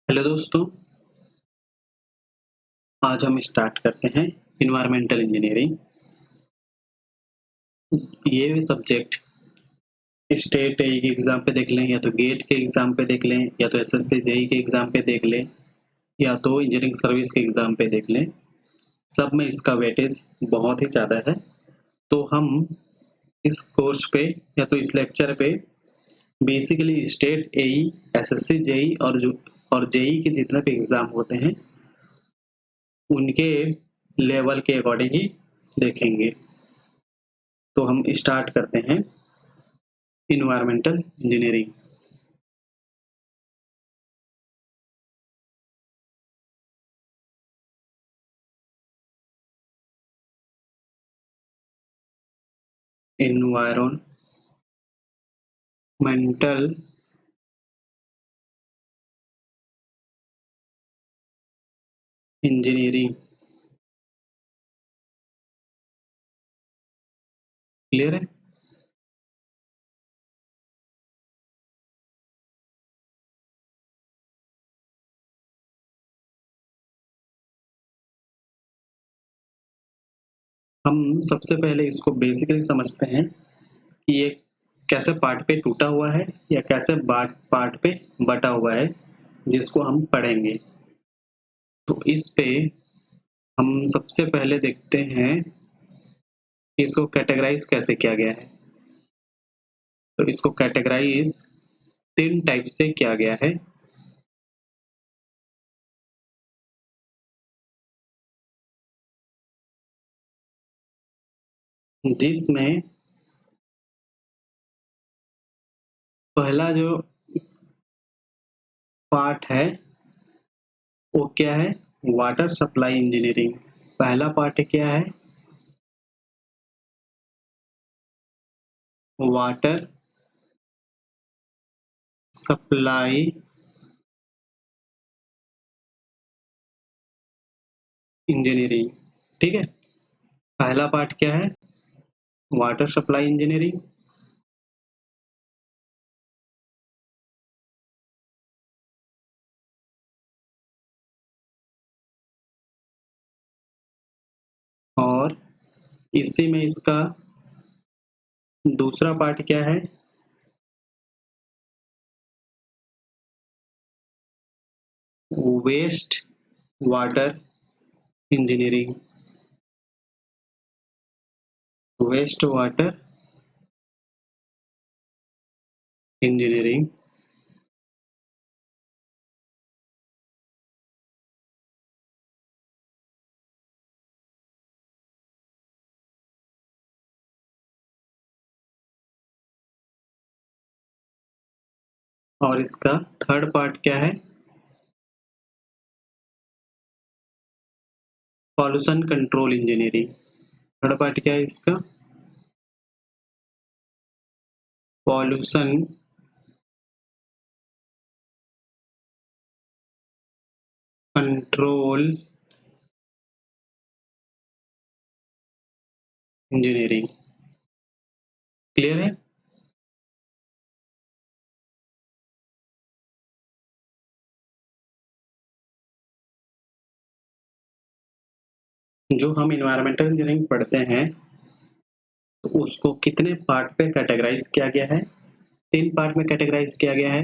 Hello दोस्तों, आज हम स्टार्ट करते हैं इन्वायरमेंटल इंजीनियरिंग। ये सब्जेक्ट स्टेट ए के एग्ज़ाम पे देख लें, या तो गेट के एग्ज़ाम पे देख लें, या तो एसएससी जेई के एग्ज़ाम पे देख लें, या तो इंजीनियरिंग सर्विस के एग्ज़ाम पे देख लें, सब में इसका वेटेज बहुत ही ज़्यादा है। तो हम इस कोर्स पे या तो इस लेक्चर पे बेसिकली स्टेट एई, एसएससी जेई और जेई के जितने भी एग्ज़ाम होते हैं उनके लेवल के अकॉर्डिंग ही देखेंगे। तो हम स्टार्ट करते हैं environmental engineering. Environmental engineering clear है। हम सबसे पहले इसको बेसिकली समझते हैं कि ये कैसे पार्ट पे टूटा हुआ है या कैसे पार्ट पे बटा हुआ है, जिसको हम पढ़ेंगे। तो इस पे हम सबसे पहले देखते हैं कि इसको कैटेगराइज कैसे किया गया है। तो इसको कैटेगराइज 3 टाइप से किया गया है। जिसमें पहला जो पार्ट है वो क्या है, वाटर सप्लाई इंजीनियरिंग। पहला पार्ट क्या है, वाटर सप्लाई इंजीनियरिंग। ठीक है, पहला पार्ट क्या है, वाटर सप्लाई इंजीनियरिंग। और इसी में इसका दूसरा पार्ट क्या है, waste water engineering. Waste water engineering. और इसका थर्ड पार्ट क्या है, pollution control engineering. Third part क्या है इसका, पॉल्यूशन कंट्रोल इंजीनियरिंग। क्लियर है। जो हम इन्वायरमेंटल इंजीनियरिंग पढ़ते हैं तो उसको कितने पार्ट पे कैटेगराइज किया गया है, 3 पार्ट में कैटेगराइज किया गया है।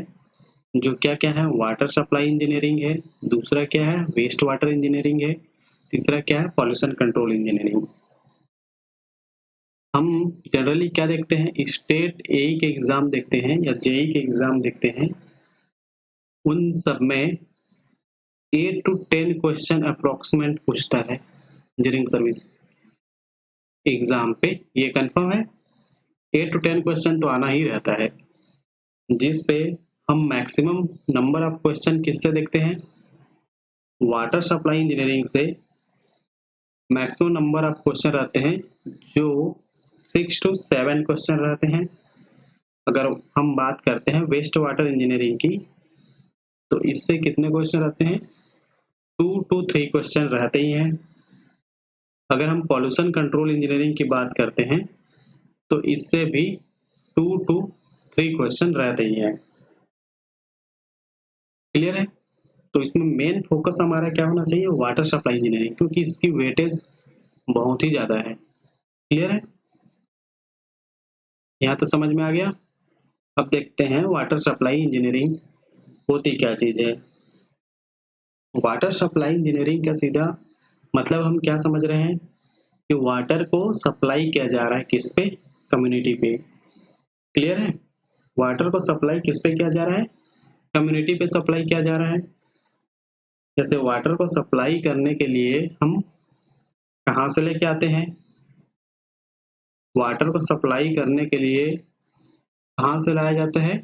जो क्या क्या है, वाटर सप्लाई इंजीनियरिंग है, दूसरा क्या है वेस्ट वाटर इंजीनियरिंग है, तीसरा क्या है पॉल्यूशन कंट्रोल इंजीनियरिंग। हम जनरली क्या देखते हैं, स्टेट ए के एग्जाम देखते हैं या जेई के एग्जाम देखते हैं, उन सब में 8 to 10 क्वेश्चन अप्रोक्सीमेट पूछता है इंजीनियरिंग सर्विस एग्जाम पे। ये कंफर्म है, 8 to 10 क्वेश्चन तो आना ही रहता है। जिस पे हम मैक्सिमम नंबर ऑफ क्वेश्चन किससे देखते हैं, वाटर सप्लाई इंजीनियरिंग से मैक्सिमम नंबर ऑफ क्वेश्चन रहते हैं, जो 6 to 7 क्वेश्चन रहते हैं। अगर हम बात करते हैं वेस्ट वाटर इंजीनियरिंग की, तो इससे कितने क्वेश्चन रहते हैं, 2 to 3 क्वेश्चन रहते ही हैं। अगर हम पॉल्यूशन कंट्रोल इंजीनियरिंग की बात करते हैं तो इससे भी 2 to 3 क्वेश्चन रहते ही हैं। क्लियर है। तो इसमें मेन फोकस हमारा क्या होना चाहिए, वाटर सप्लाई इंजीनियरिंग, क्योंकि इसकी वेटेज बहुत ही ज्यादा है। क्लियर है, यहाँ तो समझ में आ गया। अब देखते हैं वाटर सप्लाई इंजीनियरिंग होती क्या चीज है। वाटर सप्लाई इंजीनियरिंग का सीधा मतलब हम क्या समझ रहे हैं कि वाटर को सप्लाई किया जा रहा है किस पे, कम्युनिटी पे। क्लियर है, वाटर को सप्लाई किस पे किया जा रहा है, कम्युनिटी पे सप्लाई किया जा रहा है। जैसे वाटर को सप्लाई करने के लिए हम कहाँ से लेके आते हैं, वाटर को सप्लाई करने के लिए कहाँ से लाया जाता है,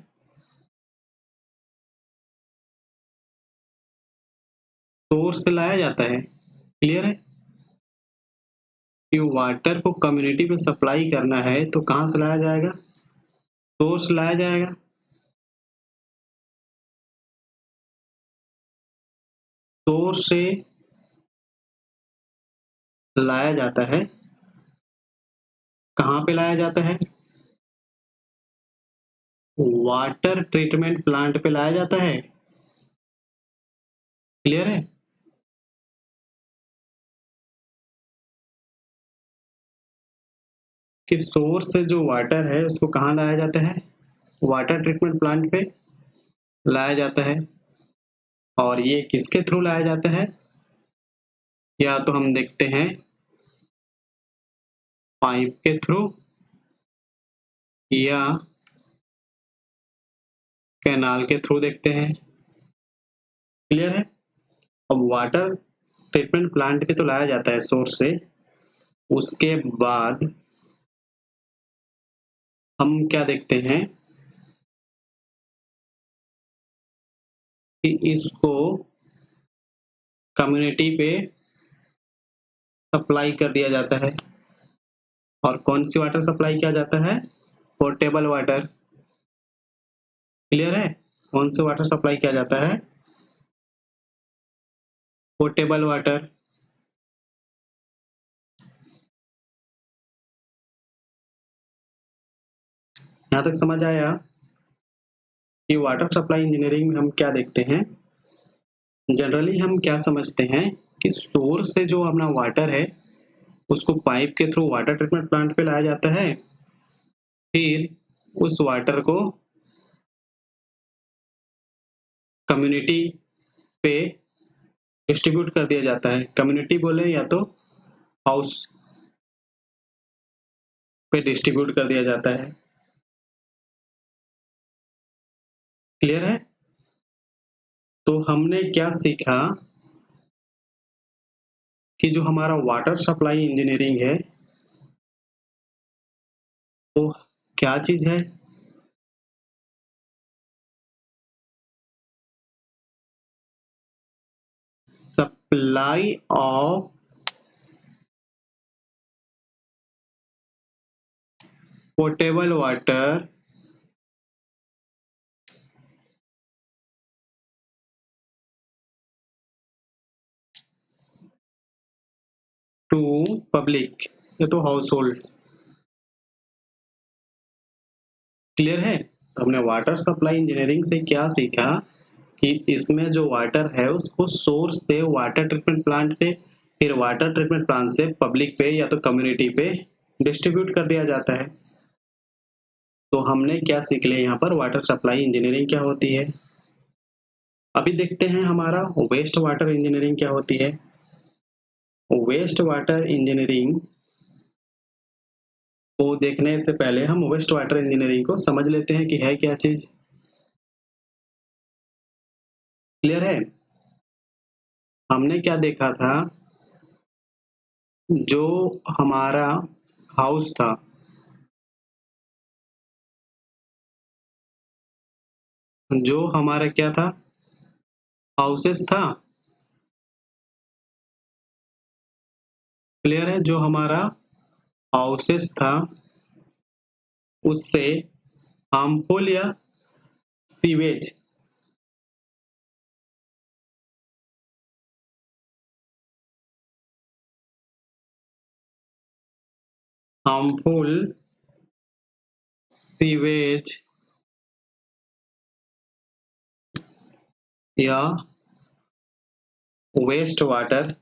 सोर्स से लाया जाता है। क्लियर है, कि वाटर को कम्युनिटी पे सप्लाई करना है तो कहाँ से लाया जाएगा, सोर्स लाया जाएगा। सोर्स से लाया जाता है, कहाँ पे लाया जाता है, वाटर ट्रीटमेंट प्लांट पे लाया जाता है। क्लियर है, कि सोर्स से जो वाटर है उसको कहाँ लाया जाता है, वाटर ट्रीटमेंट प्लांट पे लाया जाता है। और ये किसके थ्रू लाया जाता है, या तो हम देखते हैं पाइप के थ्रू या कैनाल के थ्रू देखते हैं। क्लियर है, अब वाटर ट्रीटमेंट प्लांट पे तो लाया जाता है सोर्स से, उसके बाद हम क्या देखते हैं कि इसको कम्युनिटी पे सप्लाई कर दिया जाता है। और कौन सी वाटर सप्लाई किया जाता है, पोर्टेबल वाटर। क्लियर है, कौन से वाटर सप्लाई किया जाता है, पोर्टेबल वाटर। यहाँ तक समझ आया कि वाटर सप्लाई इंजीनियरिंग में हम क्या देखते हैं। जनरली हम क्या समझते हैं कि सोर्स से जो अपना वाटर है उसको पाइप के थ्रू वाटर ट्रीटमेंट प्लांट पे लाया जाता है, फिर उस वाटर को कम्युनिटी पे डिस्ट्रीब्यूट कर दिया जाता है। कम्युनिटी बोले या तो हाउस पे डिस्ट्रीब्यूट कर दिया जाता है। क्लियर है, तो हमने क्या सीखा कि जो हमारा वाटर सप्लाई इंजीनियरिंग है वो क्या चीज है, supply of portable water to public, ये तो हाउस होल्ड। क्लियर है, तो हमने वाटर सप्लाई इंजीनियरिंग से क्या सीखा कि इसमें जो वाटर है उसको सोर्स से वाटर ट्रीटमेंट प्लांट पे, फिर वाटर ट्रीटमेंट प्लांट से पब्लिक पे या तो कम्युनिटी पे डिस्ट्रीब्यूट कर दिया जाता है। तो हमने क्या सीख लिया यहाँ पर, वाटर सप्लाई इंजीनियरिंग क्या होती है। अभी देखते हैं हमारा वेस्ट वाटर इंजीनियरिंग क्या होती है। वेस्ट वाटर इंजीनियरिंग को देखने से पहले हम वेस्ट वाटर इंजीनियरिंग को समझ लेते हैं कि है क्या चीज। क्लियर है, हमने क्या देखा था, जो हमारा हाउस था, जो हमारा क्या था, हाउसेस था। क्लियर है, जो हमारा हाउसेस था उससे हार्मफुल या सीवेज, हार्मफुल सीवेज या वेस्ट वाटर,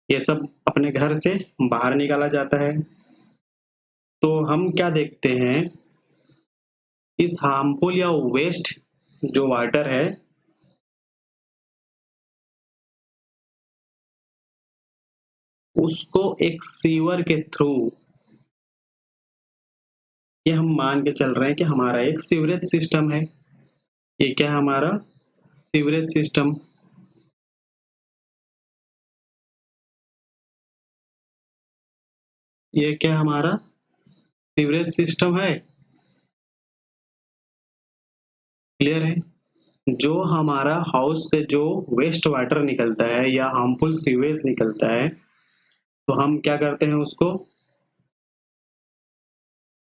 ये सब अपने घर से बाहर निकाला जाता है। तो हम क्या देखते हैं, इस हार्मफुल या वेस्ट जो वाटर है उसको एक सीवर के थ्रू, ये हम मान के चल रहे हैं कि हमारा एक सीवरेज सिस्टम है। ये क्या है हमारा सीवरेज सिस्टम। ये क्या हमारा सीवरेज सिस्टम है। क्लियर है। जो हमारा हाउस से जो वेस्ट वाटर निकलता है या हार्मफुल सीवेज निकलता है, तो हम क्या करते हैं उसको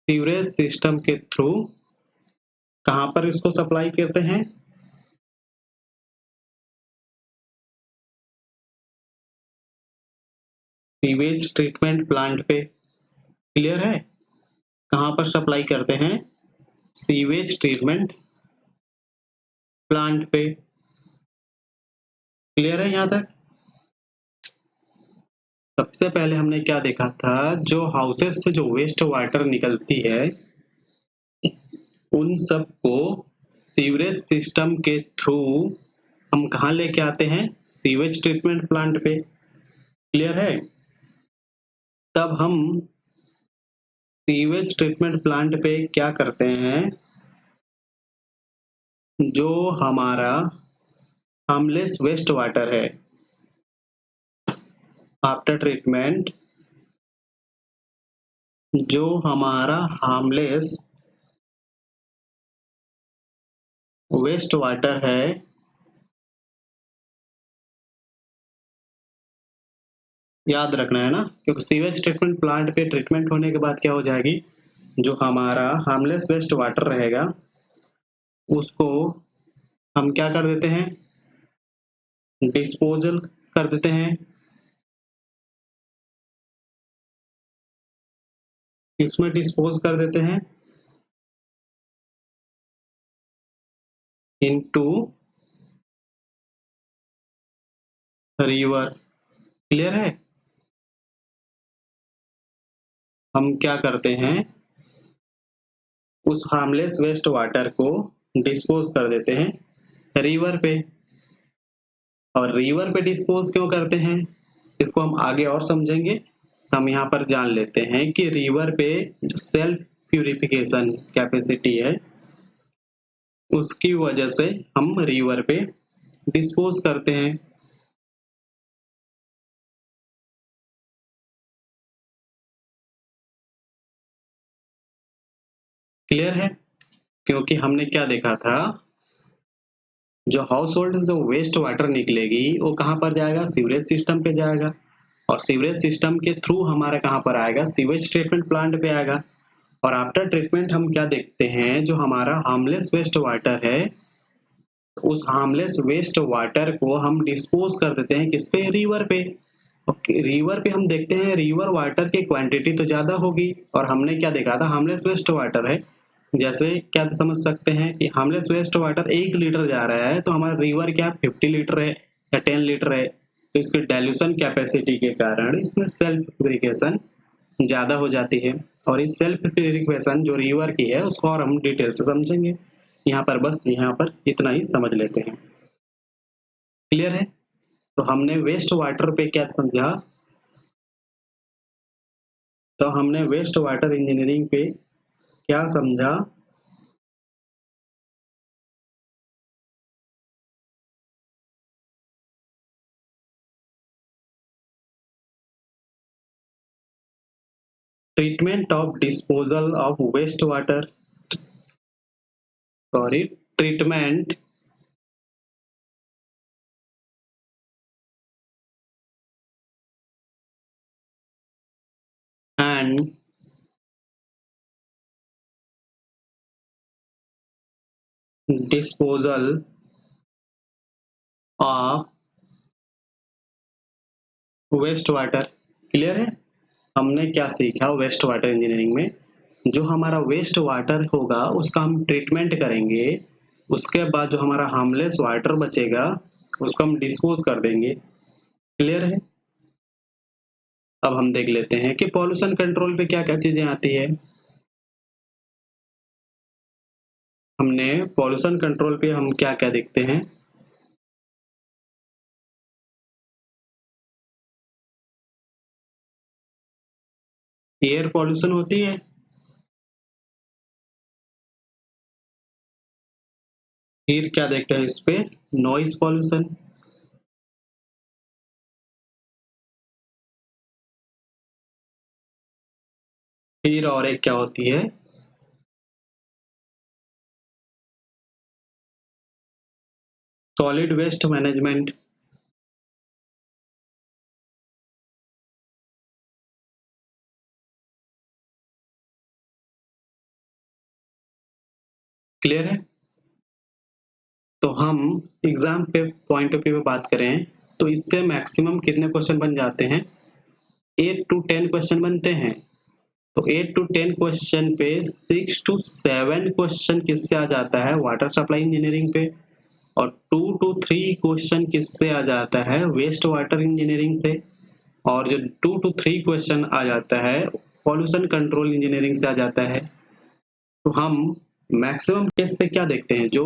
सीवरेज सिस्टम के थ्रू कहां पर इसको सप्लाई करते हैं, सीवेज ट्रीटमेंट प्लांट पे। क्लियर है। कहां पर सप्लाई करते हैं, सीवेज ट्रीटमेंट प्लांट पे। क्लियर है यहां तक। सबसे पहले हमने क्या देखा था, जो हाउसेस से जो वेस्ट वाटर निकलती है उन सब को सीवरेज सिस्टम के थ्रू हम कहाँ लेके आते हैं, सीवेज ट्रीटमेंट प्लांट पे। क्लियर है। तब हम सीवेज ट्रीटमेंट प्लांट पे क्या करते हैं, जो हमारा हार्मलेस वेस्ट वाटर है आफ्टर ट्रीटमेंट, जो हमारा हार्मलेस वेस्ट वाटर है याद रखना है ना, क्योंकि सीवेज ट्रीटमेंट प्लांट पे ट्रीटमेंट होने के बाद क्या हो जाएगी, जो हमारा हार्मलेस वेस्ट वाटर रहेगा उसको हम क्या कर देते हैं, डिस्पोजल कर देते हैं। इसमें डिस्पोज कर देते हैं इनटू रिवर। क्लियर है। हम क्या करते हैं, उस हार्मलेस वेस्ट वाटर को डिस्पोज कर देते हैं रिवर पे। और रिवर पे डिस्पोज क्यों करते हैं, इसको हम आगे और समझेंगे। हम यहाँ पर जान लेते हैं कि रिवर पे जो सेल्फ प्यूरिफिकेशन कैपेसिटी है उसकी वजह से हम रिवर पे डिस्पोज करते हैं। क्लियर है। क्योंकि हमने क्या देखा था, जो हाउस होल्ड से जो वेस्ट वाटर निकलेगी वो कहाँ पर जाएगा, सीवरेज सिस्टम पे जाएगा। और सीवरेज सिस्टम के थ्रू हमारा कहाँ पर आएगा, सीवेज ट्रीटमेंट प्लांट पे आएगा। और आफ्टर ट्रीटमेंट हम क्या देखते हैं, जो हमारा हार्मलेस वेस्ट वाटर है उस हार्मलेस वेस्ट वाटर को हम डिस्पोज कर देते हैं किस पे, रिवर पे। रिवर पे हम देखते हैं रिवर वाटर की क्वांटिटी तो ज्यादा होगी, और हमने क्या देखा था, हार्मलेस वेस्ट वाटर है। जैसे क्या समझ सकते हैं कि हार्मलेस वेस्ट वाटर 1 लीटर जा रहा है तो हमारा रिवर क्या 50 लीटर है या 10 लीटर है, तो इसकी डाइल्यूशन कैपेसिटी के कारण इसमें सेल्फ प्यूरिफिकेशन ज्यादा हो जाती है। और इस सेल्फ प्यूरिफिकेशन जो रिवर की है उसको और हम डिटेल से समझेंगे। यहाँ पर बस यहाँ पर इतना ही समझ लेते हैं। क्लियर है। तो हमने वेस्ट वाटर पे क्या समझा, तो हमने वेस्ट वाटर इंजीनियरिंग पे क्या समझा, treatment of disposal of waste water, sorry treatment and disposal of waste water. Clear है। हमने क्या सीखा वेस्ट वाटर इंजीनियरिंग में, जो हमारा वेस्ट वाटर होगा उसका हम ट्रीटमेंट करेंगे, उसके बाद जो हमारा हार्मलेस वाटर बचेगा उसको हम डिस्पोज कर देंगे। क्लियर है? अब हम देख लेते हैं कि पॉल्यूशन कंट्रोल पे क्या क्या चीजें आती है। हमने पॉल्यूशन कंट्रोल पे हम क्या क्या देखते हैं। एयर पॉल्यूशन होती है, फिर क्या देखते हैं इस पे, नॉइस पॉल्यूशन, फिर और एक क्या होती है, सॉलिड वेस्ट मैनेजमेंट। क्लियर है? तो हम एग्जाम पे पॉइंट ऑफ व्यू पे बात करें तो इससे मैक्सिमम कितने क्वेश्चन बन जाते हैं, 8 to 10 क्वेश्चन बनते हैं। तो 8 to 10 क्वेश्चन पे 6 to 7 क्वेश्चन किससे आ जाता है, वाटर सप्लाई इंजीनियरिंग पे, और 2 to 3 क्वेश्चन किससे आ जाता है, वेस्ट वाटर इंजीनियरिंग से, और जो 2 to 3 क्वेश्चन आ जाता है पॉल्यूशन कंट्रोल इंजीनियरिंग से आ जाता है। तो हम मैक्सिमम केस पे क्या देखते हैं, जो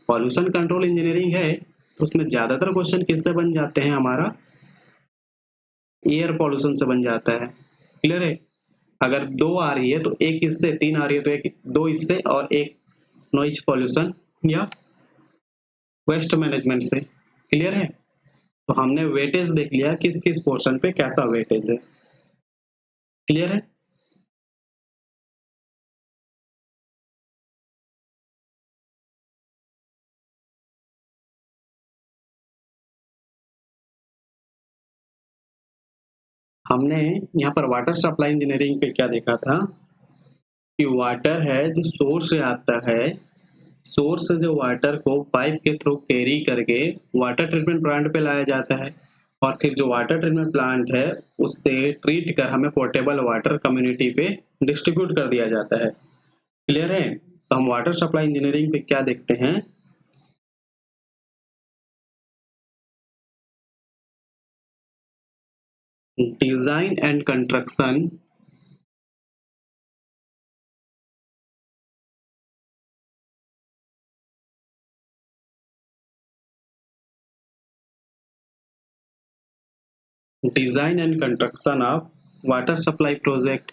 पॉल्यूशन कंट्रोल इंजीनियरिंग है तो उसमें ज्यादातर क्वेश्चन किससे बन जाते हैं, हमारा एयर पॉल्यूशन से बन जाता है। क्लियर है? अगर 2 आ रही है तो एक इससे, 3 आ रही है तो एक, 2 इससे और एक नॉइज पॉल्यूशन या वेस्ट मैनेजमेंट से। क्लियर है? तो हमने वेटेज देख लिया किस किस पोर्शन पे कैसा वेटेज है। क्लियर है? हमने यहाँ पर वाटर सप्लाई इंजीनियरिंग पे क्या देखा था कि वाटर है जो सोर्स से आता है, सोर्स से जो वाटर को पाइप के थ्रू कैरी करके वाटर ट्रीटमेंट प्लांट पे लाया जाता है, और फिर जो वाटर ट्रीटमेंट प्लांट है उससे ट्रीट कर हमें पोर्टेबल वाटर कम्युनिटी पे डिस्ट्रीब्यूट कर दिया जाता है। क्लियर है? तो हम वाटर सप्लाई इंजीनियरिंग पे क्या देखते हैं, design and construction, design and construction of water supply project.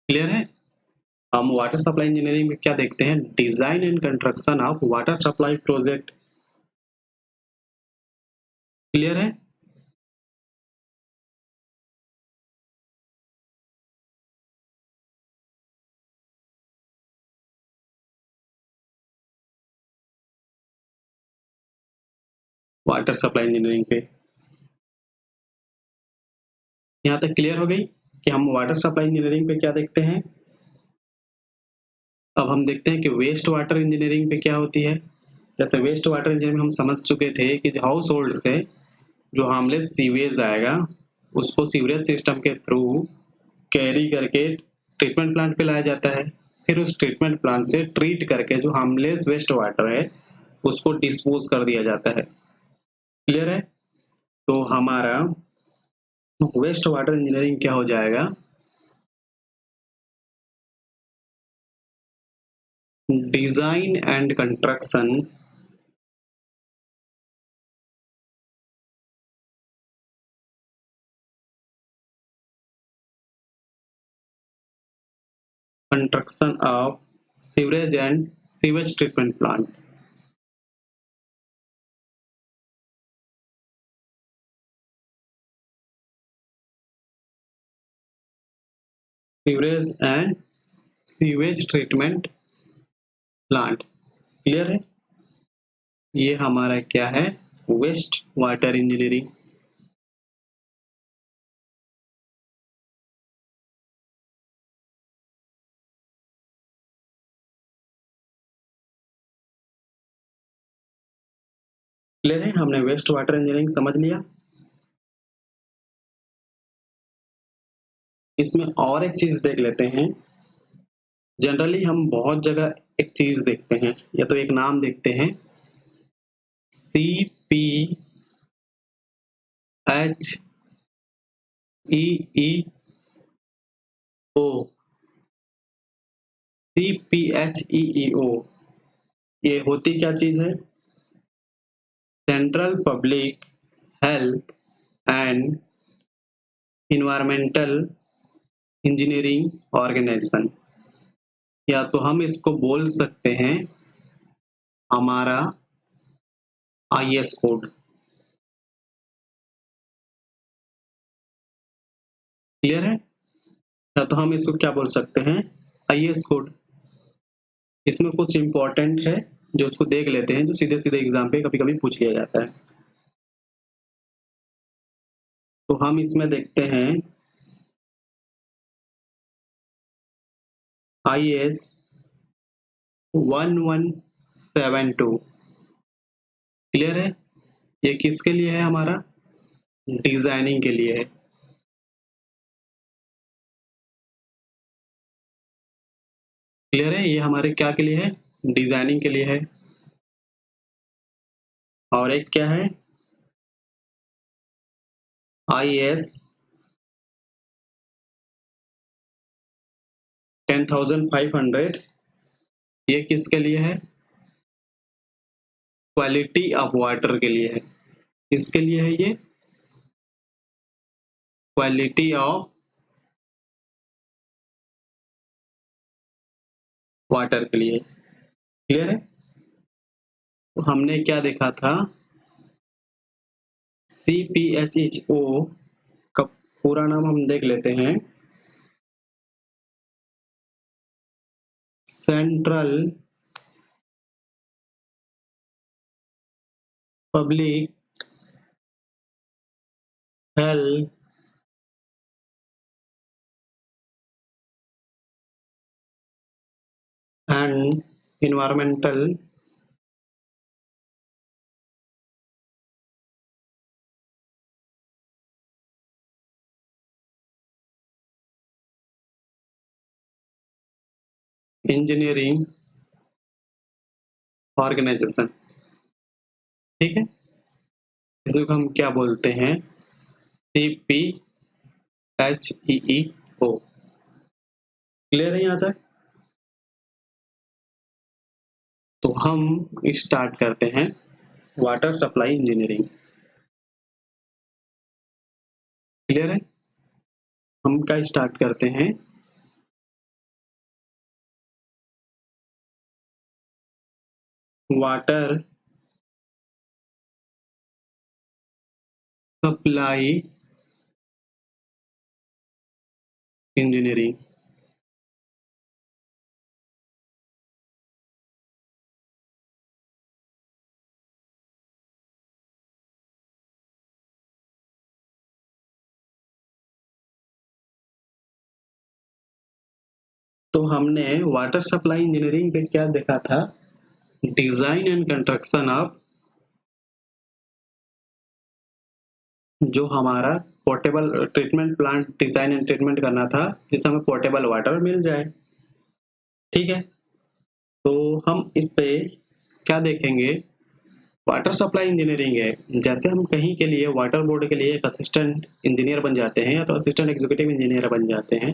Clear है? हम वाटर सप्लाई इंजीनियरिंग में क्या देखते हैं, design and construction of water supply project. Clear है? वाटर सप्लाई इंजीनियरिंग पे यहाँ तक क्लियर हो गई कि हम वाटर सप्लाई इंजीनियरिंग पे क्या देखते हैं। अब हम देखते हैं कि वेस्ट वाटर इंजीनियरिंग पे क्या होती है। जैसे वेस्ट वाटर इंजीनियरिंग हम समझ चुके थे कि हाउस होल्ड से जो हार्मलेस सीवेज आएगा उसको सीवरेज सिस्टम के थ्रू कैरी करके ट्रीटमेंट प्लांट पे लाया जाता है, फिर उस ट्रीटमेंट प्लांट से ट्रीट करके जो हार्मलेस वेस्ट वाटर है उसको डिस्पोज कर दिया जाता है। क्लियर है? तो हमारा वेस्ट वाटर इंजीनियरिंग क्या हो जाएगा, design and construction construction of sewage and sewage treatment plant. Sewage and sewage treatment plant. Clear है? ये हमारा क्या है, वेस्ट वाटर इंजीनियरिंग। क्लियर है? हमने वेस्ट वाटर इंजीनियरिंग समझ लिया। इसमें और एक चीज देख लेते हैं। जनरली हम बहुत जगह एक चीज देखते हैं, या तो एक नाम देखते हैं, CPHEEO। CPHEEO ये होती क्या चीज है? Central public health and environmental engineering organisation, या तो हम इसको बोल सकते हैं हमारा IS कोड। क्लियर है? या तो हम इसको क्या बोल सकते हैं, IS कोड। इसमें कुछ इंपॉर्टेंट है जो उसको देख लेते हैं, जो सीधे सीधे एग्जाम पे कभी कभी पूछ लिया जाता है। तो हम इसमें देखते हैं IS 1172। क्लियर है? ये किसके लिए है? हमारा डिजाइनिंग के लिए है। क्लियर है? ये हमारे क्या के लिए है? डिजाइनिंग के लिए है। और एक क्या है? IS 10500, ये किसके लिए है? क्वालिटी ऑफ वाटर के लिए है। किसके लिए है ये? क्वालिटी ऑफ वाटर के लिए। क्लियर है? तो हमने क्या देखा था, CPHEO का पूरा नाम हम देख लेते हैं, central public health and environmental engineering organisation. ठीक है? इसको हम क्या बोलते हैं, CPHEEO। क्लियर है यहाँ तक? तो हम स्टार्ट करते हैं वाटर सप्लाई इंजीनियरिंग। क्लियर है? हम क्या स्टार्ट करते हैं, वाटर सप्लाई इंजीनियरिंग। तो हमने वाटर सप्लाई इंजीनियरिंग पे क्या देखा था, डिजाइन एंड कंस्ट्रक्शन ऑफ, जो हमारा portable treatment plant design and treatment करना था, जिससे हमें पोर्टेबल वाटर मिल जाए। ठीक है? तो हम इस पे क्या देखेंगे, वाटर सप्लाई इंजीनियरिंग है, जैसे हम कहीं के लिए वाटर बोर्ड के लिए एक असिस्टेंट इंजीनियर बन जाते हैं या तो असिस्टेंट एग्जीक्यूटिव इंजीनियर बन जाते हैं।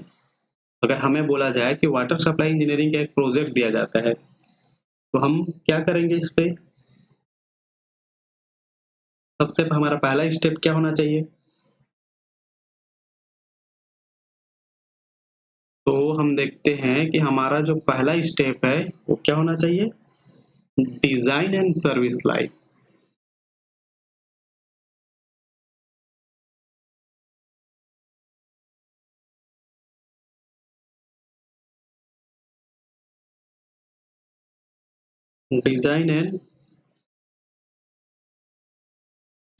अगर हमें बोला जाए कि वाटर सप्लाई इंजीनियरिंग का एक प्रोजेक्ट दिया जाता है, तो हम क्या करेंगे इस पे? सबसे हमारा पहला स्टेप क्या होना चाहिए? तो हम देखते हैं कि हमारा जो पहला स्टेप है वो क्या होना चाहिए, design and service life. Design and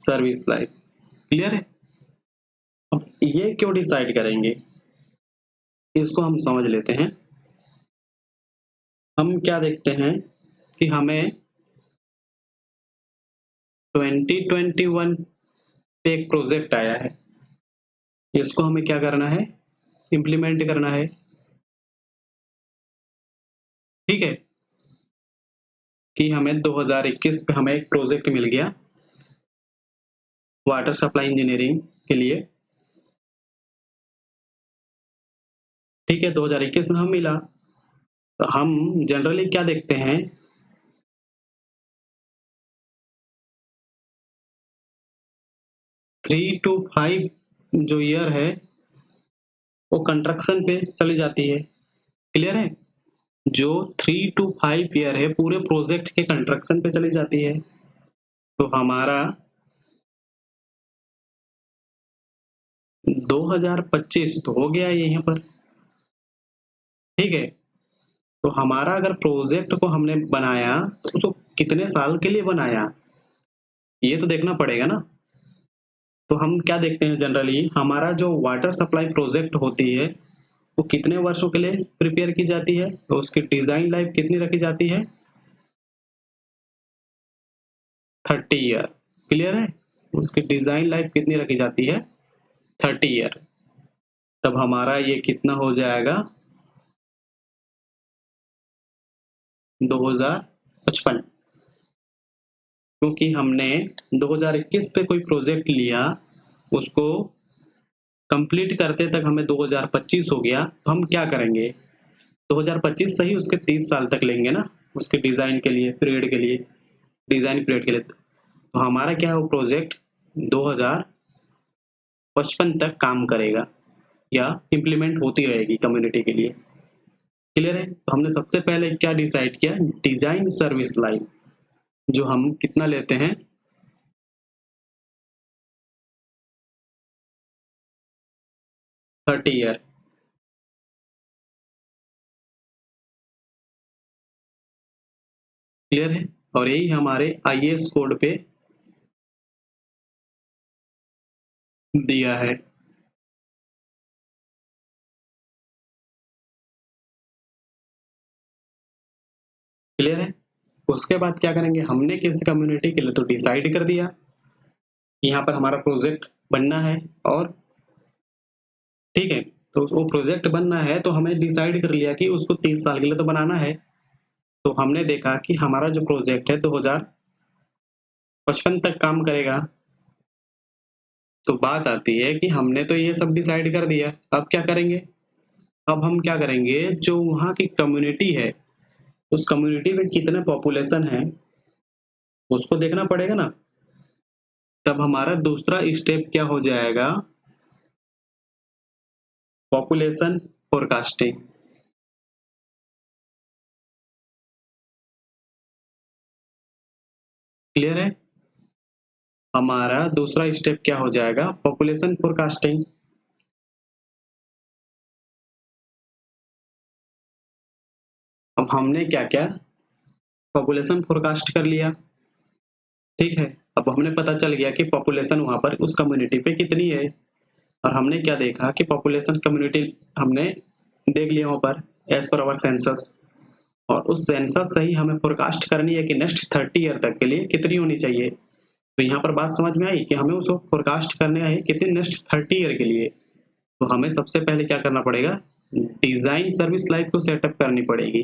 service life. Clear है? अब ये क्यों डिसाइड करेंगे, इसको हम समझ लेते हैं। हम क्या देखते हैं कि हमें 2021 पे एक प्रोजेक्ट आया है, इसको हमें क्या करना है, इम्प्लीमेंट करना है। ठीक है, कि हमें 2021 पे हमें एक प्रोजेक्ट मिल गया वाटर सप्लाई इंजीनियरिंग के लिए। ठीक है, 2021 में हम मिला, तो हम जनरली क्या देखते हैं, 3 to 5 जो ईयर है वो कंस्ट्रक्शन पे चली जाती है। क्लियर है, जो 3 to 5 ईयर है पूरे प्रोजेक्ट के कंस्ट्रक्शन पे चली जाती है। तो हमारा 2025 तो हो गया यहाँ पर। ठीक है, तो हमारा अगर प्रोजेक्ट को हमने बनाया तो उसको कितने साल के लिए बनाया ये तो देखना पड़ेगा ना। तो हम क्या देखते हैं, जनरली हमारा जो वाटर सप्लाई प्रोजेक्ट होती है वो कितने वर्षों के लिए प्रिपेयर की जाती है, तो उसकी डिजाइन लाइफ कितनी रखी जाती है, 30 ईयर। क्लियर है, उसकी डिजाइन लाइफ कितनी रखी जाती है, 30 ईयर। तब हमारा ये कितना हो जाएगा, 2055। क्योंकि हमने 2021 पे कोई प्रोजेक्ट लिया, उसको कंप्लीट करते तक हमें 2025 हो गया, तो हम क्या करेंगे, 2025 सही उसके 30 साल तक लेंगे ना, उसके डिजाइन के लिए, पीरियड के लिए, डिजाइन पीरियड के लिए। तो हमारा क्या है, वो प्रोजेक्ट 2055 तक काम करेगा या इम्प्लीमेंट होती रहेगी कम्युनिटी के लिए। क्लियर है, तो हमने सबसे पहले क्या डिसाइड किया, डिजाइन सर्विस लाइफ, जो हम कितना लेते हैं, 30 ईयर। क्लियर है, और यही हमारे आईएएस कोड पे दिया है। क्लियर है, उसके बाद क्या करेंगे, हमने किस कम्युनिटी के लिए तो डिसाइड कर दिया, यहाँ पर हमारा प्रोजेक्ट बनना है। और ठीक है, तो वो प्रोजेक्ट बनना है तो हमें डिसाइड कर लिया कि उसको 30 साल के लिए तो बनाना है। तो हमने देखा कि हमारा जो प्रोजेक्ट है 2055 तक काम करेगा। तो बात आती है कि हमने तो ये सब डिसाइड कर दिया, अब क्या करेंगे, अब हम क्या करेंगे, जो वहाँ की कम्युनिटी है उस कम्युनिटी में कितने पॉपुलेशन है उसको देखना पड़ेगा ना। तब हमारा दूसरा स्टेप क्या हो जाएगा, पॉपुलेशन फोरकास्टिंग। क्लियर है, हमारा दूसरा स्टेप क्या हो जाएगा, पॉपुलेशन फोरकास्टिंग। अब हमने क्या क्या पॉपुलेशन फोरकास्ट कर लिया। ठीक है, अब हमें पता चल गया कि पॉपुलेशन वहां पर उस कम्युनिटी पे कितनी है। और हमने क्या देखा कि पॉपुलेशन कम्युनिटी हमने देख लिया वहां पर एज पर अवर सेंसस। और उस सेंसस से ही हमें फोरकास्ट करनी है कि नेक्स्ट 30 ईयर तक के लिए कितनी होनी चाहिए। तो यहाँ पर बात समझ में आई कि हमें उसको फोरकास्ट करने है कितनी नेक्स्ट 30 ईयर के लिए। तो हमें सबसे पहले क्या करना पड़ेगा, डिजाइन सर्विस लाइफ को सेटअप करनी पड़ेगी,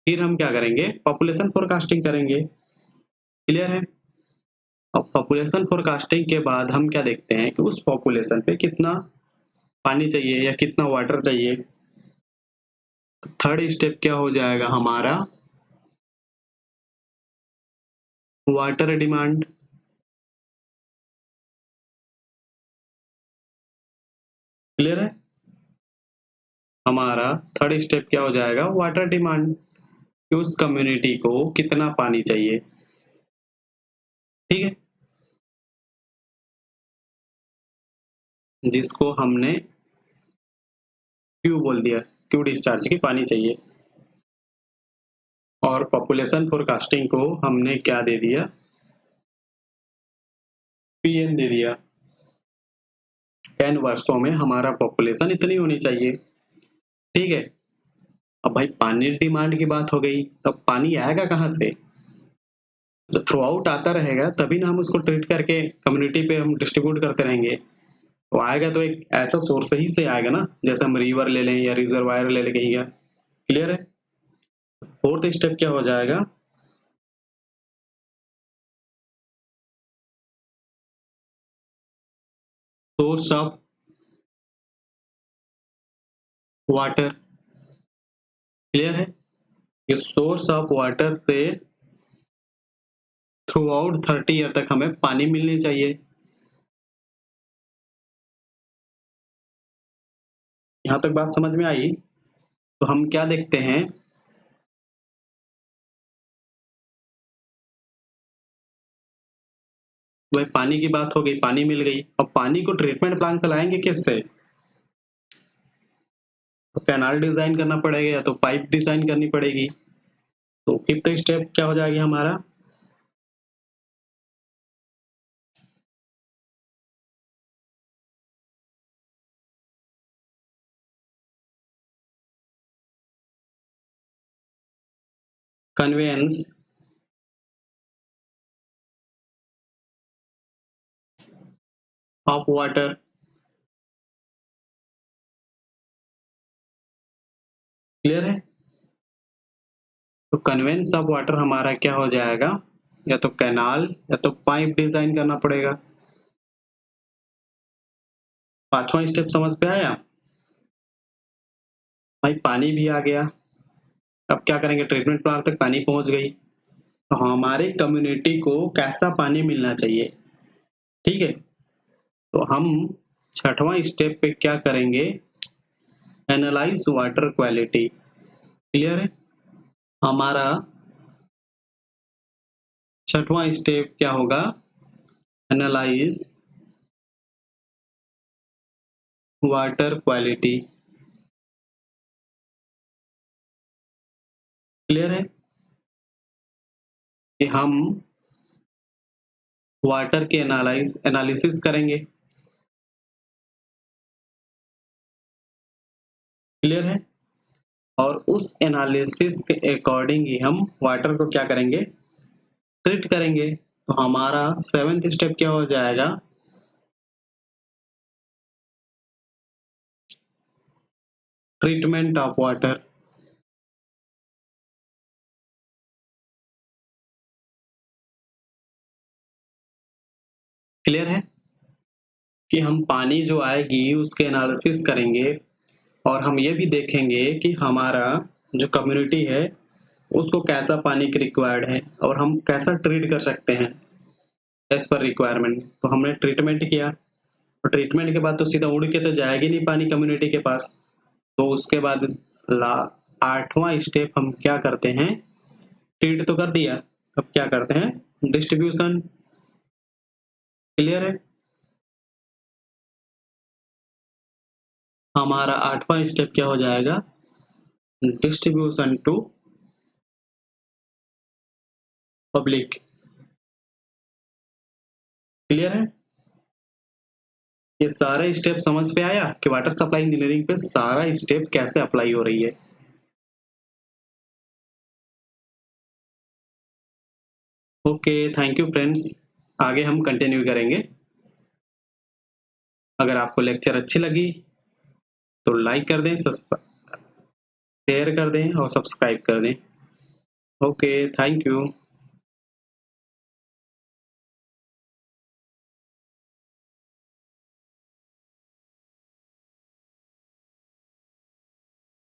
फिर हम क्या करेंगे, पॉपुलेशन फोरकास्टिंग करेंगे। क्लियर है, अब पॉपुलेशन फोरकास्टिंग के बाद हम क्या देखते हैं कि उस पॉपुलेशन पे कितना पानी चाहिए या कितना वाटर चाहिए। तो थर्ड स्टेप क्या हो जाएगा हमारा, वाटर डिमांड। क्लियर है, हमारा थर्ड स्टेप क्या हो जाएगा, वाटर डिमांड, कि उस कम्युनिटी को कितना पानी चाहिए। ठीक है, जिसको हमने क्यू बोल दिया, क्यू डिस्चार्ज की पानी चाहिए। और पॉपुलेशन फोरकास्टिंग को हमने क्या दे दिया, पीएन दे दिया। 10 वर्षों में हमारा पॉपुलेशन इतनी होनी चाहिए। ठीक है, अब भाई पानी डिमांड की बात हो गई, तब पानी आएगा कहाँ से, तो थ्रू आउट आता रहेगा तभी ना हम उसको ट्रीट करके कम्युनिटी पे हम डिस्ट्रीब्यूट करते रहेंगे। तो आएगा तो एक ऐसा सोर्स ही से आएगा ना, जैसे हम रिवर ले लें या रिजर्वायर ले लें कहीं का। क्लियर है? फोर्थ स्टेप क्या हो जाएगा? Source of water. क्लियर है? ये सोर्स ऑफ वाटर से थ्रू आउट 30 ईयर तक हमें पानी मिलनी चाहिए। यहाँ तक बात समझ में आई? तो हम क्या देखते हैं, वह पानी की बात हो गई, पानी मिल गई। अब पानी को ट्रीटमेंट प्लांट पे लाएंगे किससे? तो कैनाल डिजाइन करना पड़ेगा या तो पाइप डिजाइन करनी पड़ेगी। तो फिफ्थ स्टेप क्या हो जाएगी हमारा? Convince of water. क्लियर है? तो कन्वेंस ऑफ वाटर हमारा क्या हो जाएगा? या तो कैनाल या तो पाइप डिजाइन करना पड़ेगा। पांचवा स्टेप समझ पे आया? भाई पानी भी आ गया, अब क्या करेंगे? ट्रीटमेंट प्लांट तक पानी पहुंच गई, तो हमारे कम्युनिटी को कैसा पानी मिलना चाहिए? ठीक है, तो हम छठवां स्टेप पे क्या करेंगे? Analyse water quality. क्लियर है? हमारा छठवां स्टेप क्या होगा? Analyse water quality. क्लियर है कि हम वाटर के एनालिसिस करेंगे। क्लियर है? और उस एनालिसिस के अकॉर्डिंग ही हम वाटर को क्या करेंगे? ट्रीट करेंगे। तो हमारा सेवेंथ स्टेप क्या हो जाएगा? Treatment of water. क्लियर है कि हम पानी जो आएगी उसके एनालिसिस करेंगे और हम ये भी देखेंगे कि हमारा जो कम्युनिटी है उसको कैसा पानी की रिक्वायर्ड है और हम कैसा ट्रीट कर सकते हैं एज पर रिक्वायरमेंट। तो हमने ट्रीटमेंट किया, और ट्रीटमेंट के बाद तो सीधा उड़ के तो जाएगी नहीं पानी कम्युनिटी के पास। तो उसके बाद आठवां स्टेप हम क्या करते हैं? ट्रीट तो कर दिया, अब क्या करते हैं? डिस्ट्रीब्यूशन। क्लियर है? हमारा आठवां स्टेप क्या हो जाएगा? Distribution to public. क्लियर है? ये सारे स्टेप समझ पे आया कि वाटर सप्लाई इंजीनियरिंग पे सारा स्टेप कैसे अप्लाई हो रही है। ओके, थैंक यू फ्रेंड्स, आगे हम कंटिन्यू करेंगे। अगर आपको लेक्चर अच्छी लगी तो लाइक कर दें, शेयर कर दें और सब्सक्राइब कर दें। Okay, thank you.